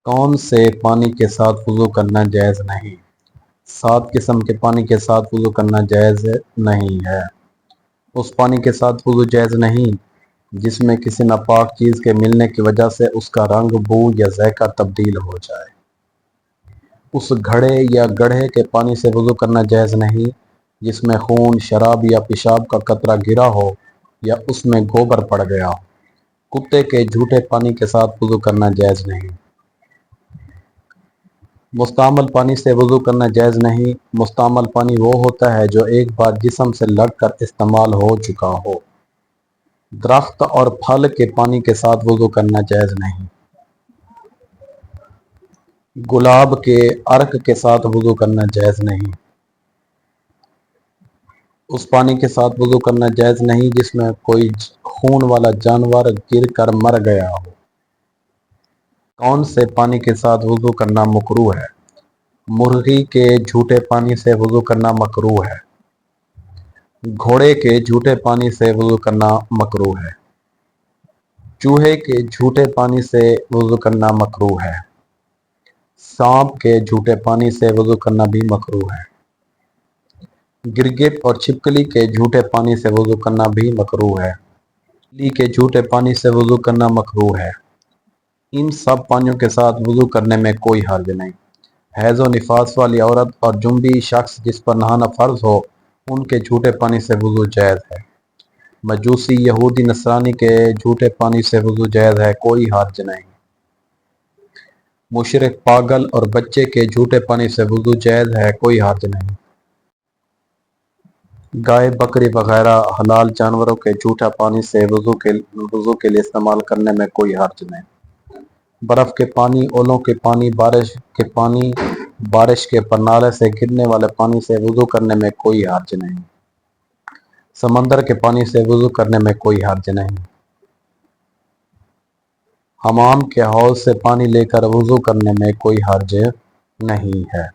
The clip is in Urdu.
کون سے پانی کے ساتھ وضو کرنا جائز نہیں؟ 7 قسم کے پانی کے ساتھ وضو کرنا جائز نہیں ہے۔ اس پانی کے ساتھ وضو جائز نہیں جس میں کسی ناپاک چیز کے ملنے کی وجہ سے اس کا رنگ، بو یا ذائقہ تبدیل ہو جائے۔ اس گھڑے یا گڑھے کے پانی سے وضو کرنا جائز نہیں جس میں خون، شراب یا پیشاب کا قطرہ گرا ہو یا اس میں گوبر پڑ گیا ہو۔ کتے کے جھوٹے پانی کے ساتھ وضو کرنا جائز نہیں۔ مستعمل پانی سے وضو کرنا جائز نہیں۔ مستعمل پانی وہ ہوتا ہے جو ایک بار جسم سے لگ کر استعمال ہو چکا ہو۔ درخت اور پھل کے پانی کے ساتھ وضو کرنا جائز نہیں۔ گلاب کے عرق کے ساتھ وضو کرنا جائز نہیں۔ اس پانی کے ساتھ وضو کرنا جائز نہیں جس میں کوئی خون والا جانور گر کر مر گیا ہو۔ کون سے پانی کے ساتھ وضو کرنا مکروہ ہے؟ مرغی کے جھوٹے پانی سے وضو کرنا مکروہ ہے۔ گھوڑے کے جھوٹے پانی سے وضو کرنا مکروہ ہے۔ چوہے کے جھوٹے پانی سے وضو کرنا مکروہ ہے۔ سانپ کے جھوٹے پانی سے وضو کرنا بھی مکروہ ہے۔ گرگٹ اور چھپکلی کے جھوٹے پانی سے وضو کرنا بھی مکروہ ہے۔ بلی کے جھوٹے پانی سے وضو کرنا مکروہ ہے۔ ان سب پانیوں کے ساتھ وضو کرنے میں کوئی حرج نہیں۔ حیض و نفاس والی عورت اور جنبی شخص جس پر نہانا فرض ہو ان کے جھوٹے پانی سے وضو جائز ہے۔ مجوسی، یہودی، نصرانی کے جھوٹے پانی سے وضو جائز ہے، کوئی حرج نہیں۔ مشرک، پاگل اور بچے کے جھوٹے پانی سے وضو جائز ہے، کوئی حرج نہیں۔ گائے، بکری وغیرہ حلال جانوروں کے جھوٹا پانی سے وضو کے لیے استعمال کرنے میں کوئی حرج نہیں۔ برف کے پانی، اولوں کے پانی، بارش کے پرنالے سے گرنے والے پانی سے وضو کرنے میں کوئی حرج نہیں۔ سمندر کے پانی سے وضو کرنے میں کوئی حرج نہیں۔ حمام کے حوض سے پانی لے کر وضو کرنے میں کوئی حرج نہیں ہے۔